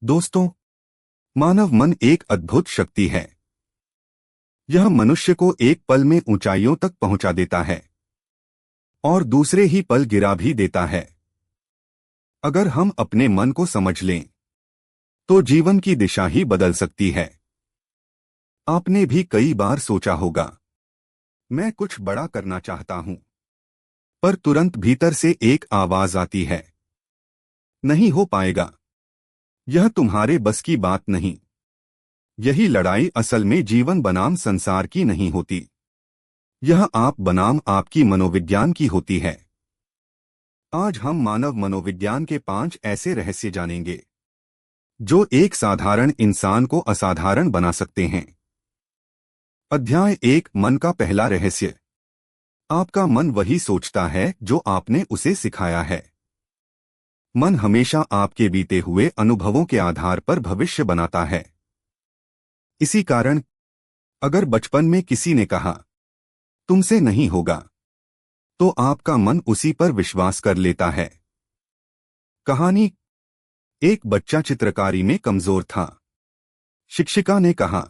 दोस्तों, मानव मन एक अद्भुत शक्ति है। यह मनुष्य को एक पल में ऊंचाइयों तक पहुंचा देता है और दूसरे ही पल गिरा भी देता है। अगर हम अपने मन को समझ लें तो जीवन की दिशा ही बदल सकती है। आपने भी कई बार सोचा होगा, मैं कुछ बड़ा करना चाहता हूं, पर तुरंत भीतर से एक आवाज आती है, नहीं हो पाएगा, यह तुम्हारे बस की बात नहीं। यही लड़ाई असल में जीवन बनाम संसार की नहीं होती, यह आप बनाम आपकी मनोविज्ञान की होती है। आज हम मानव मनोविज्ञान के 5 ऐसे रहस्य जानेंगे जो एक साधारण इंसान को असाधारण बना सकते हैं। अध्याय 1, मन का पहला रहस्य। आपका मन वही सोचता है जो आपने उसे सिखाया है। मन हमेशा आपके बीते हुए अनुभवों के आधार पर भविष्य बनाता है। इसी कारण अगर बचपन में किसी ने कहा, तुमसे नहीं होगा, तो आपका मन उसी पर विश्वास कर लेता है। कहानी। एक बच्चा चित्रकारी में कमजोर था। शिक्षिका ने कहा,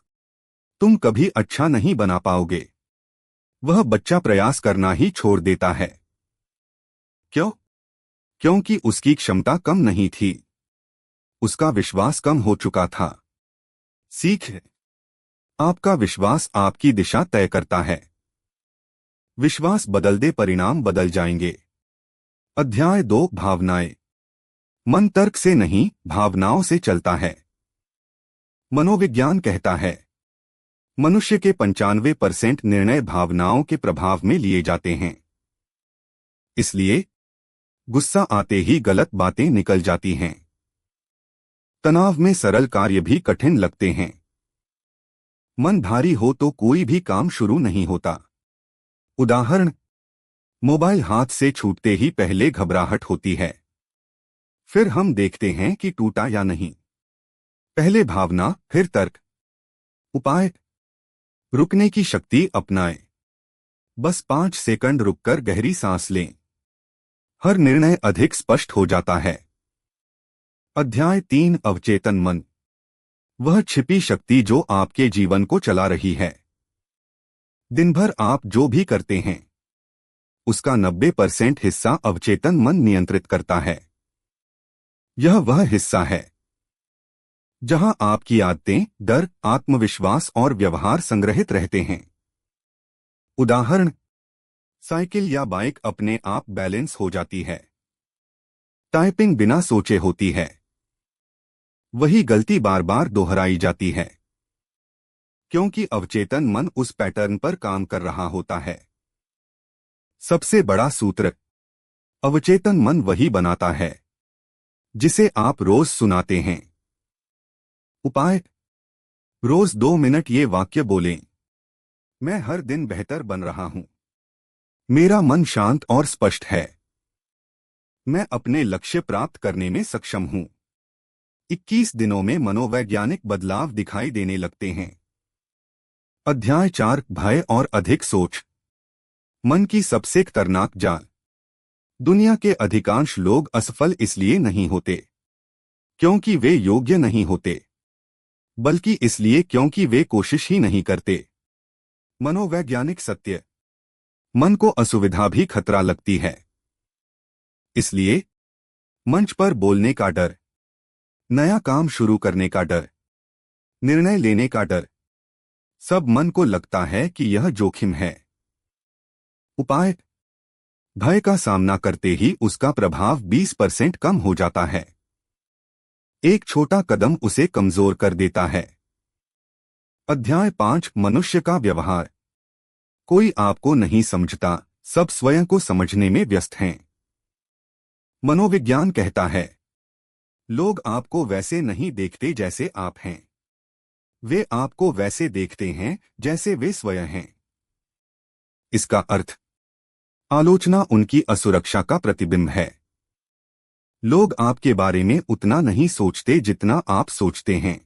तुम कभी अच्छा नहीं बना पाओगे। वह बच्चा प्रयास करना ही छोड़ देता है। क्यों? क्योंकि उसकी क्षमता कम नहीं थी, उसका विश्वास कम हो चुका था। सीख। आपका विश्वास आपकी दिशा तय करता है। विश्वास बदल दे, परिणाम बदल जाएंगे। अध्याय 2, भावनाएं। मन तर्क से नहीं, भावनाओं से चलता है। मनोविज्ञान कहता है, मनुष्य के 95% निर्णय भावनाओं के प्रभाव में लिए जाते हैं। इसलिए गुस्सा आते ही गलत बातें निकल जाती हैं। तनाव में सरल कार्य भी कठिन लगते हैं। मन भारी हो तो कोई भी काम शुरू नहीं होता। उदाहरण, मोबाइल हाथ से छूटते ही पहले घबराहट होती है, फिर हम देखते हैं कि टूटा या नहीं। पहले भावना, फिर तर्क। उपाय, रुकने की शक्ति अपनाएं। बस 5 सेकंड रुककर गहरी सांस लें। हर निर्णय अधिक स्पष्ट हो जाता है। अध्याय 3, अवचेतन मन। वह छिपी शक्ति जो आपके जीवन को चला रही है। दिन भर आप जो भी करते हैं उसका 90% हिस्सा अवचेतन मन नियंत्रित करता है। यह वह हिस्सा है जहां आपकी आदतें, डर, आत्मविश्वास और व्यवहार संग्रहित रहते हैं। उदाहरण, साइकिल या बाइक अपने आप बैलेंस हो जाती है। टाइपिंग बिना सोचे होती है। वही गलती बार बार दोहराई जाती है क्योंकि अवचेतन मन उस पैटर्न पर काम कर रहा होता है। सबसे बड़ा सूत्र, अवचेतन मन वही बनाता है जिसे आप रोज सुनाते हैं। उपाय, रोज 2 मिनट ये वाक्य बोलें, मैं हर दिन बेहतर बन रहा हूं। मेरा मन शांत और स्पष्ट है। मैं अपने लक्ष्य प्राप्त करने में सक्षम हूं। 21 दिनों में मनोवैज्ञानिक बदलाव दिखाई देने लगते हैं। अध्याय 4, भय और अधिक सोच। मन की सबसे खतरनाक जाल। दुनिया के अधिकांश लोग असफल इसलिए नहीं होते क्योंकि वे योग्य नहीं होते, बल्कि इसलिए क्योंकि वे कोशिश ही नहीं करते। मनोवैज्ञानिक सत्य। मन को असुविधा भी खतरा लगती है। इसलिए मंच पर बोलने का डर, नया काम शुरू करने का डर, निर्णय लेने का डर, सब मन को लगता है कि यह जोखिम है। उपाय, भय का सामना करते ही उसका प्रभाव 20% कम हो जाता है। एक छोटा कदम उसे कमजोर कर देता है। अध्याय 5, मनुष्य का व्यवहार। कोई आपको नहीं समझता, सब स्वयं को समझने में व्यस्त हैं। मनोविज्ञान कहता है, लोग आपको वैसे नहीं देखते जैसे आप हैं, वे आपको वैसे देखते हैं जैसे वे स्वयं हैं। इसका अर्थ, आलोचना उनकी असुरक्षा का प्रतिबिंब है। लोग आपके बारे में उतना नहीं सोचते जितना आप सोचते हैं।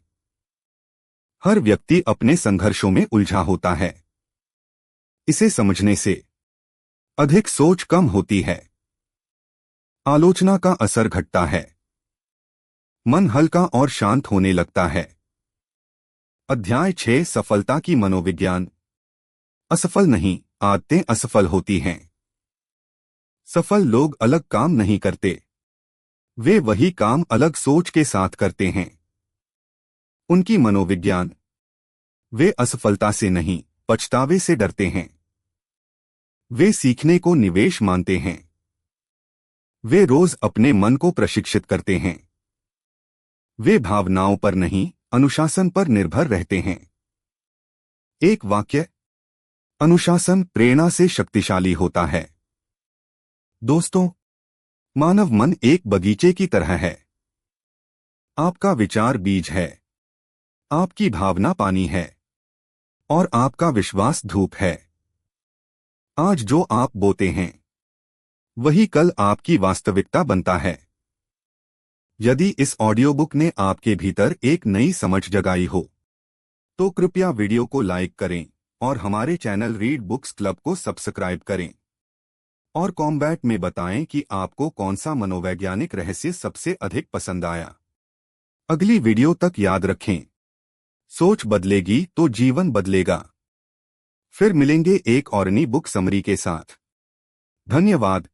हर व्यक्ति अपने संघर्षों में उलझा होता है। इसे समझने से अधिक सोच कम होती है, आलोचना का असर घटता है। मन हल्का और शांत होने लगता है। अध्याय 6 सफलता की मनोविज्ञान। असफल नहीं, आदतें असफल होती हैं। सफल लोग अलग काम नहीं करते, वे वही काम अलग सोच के साथ करते हैं। उनकी मनोविज्ञान। वे असफलता से नहीं, पछतावे से डरते हैं। वे सीखने को निवेश मानते हैं। वे रोज अपने मन को प्रशिक्षित करते हैं। वे भावनाओं पर नहीं, अनुशासन पर निर्भर रहते हैं। एक वाक्य। अनुशासन प्रेरणा से शक्तिशाली होता है। दोस्तों, मानव मन एक बगीचे की तरह है। आपका विचार बीज है, आपकी भावना पानी है, और आपका विश्वास धूप है। आज जो आप बोते हैं, वही कल आपकी वास्तविकता बनता है। यदि इस ऑडियो बुक ने आपके भीतर एक नई समझ जगाई हो, तो कृपया वीडियो को लाइक करें और हमारे चैनल रीड बुक्स क्लब को सब्सक्राइब करें। और कॉमेंट में बताएं कि आपको कौन सा मनोवैज्ञानिक रहस्य सबसे अधिक पसंद आया। अगली वीडियो तक याद रखें, सोच बदलेगी तो जीवन बदलेगा। फिर मिलेंगे एक और नई बुक समरी के साथ। धन्यवाद।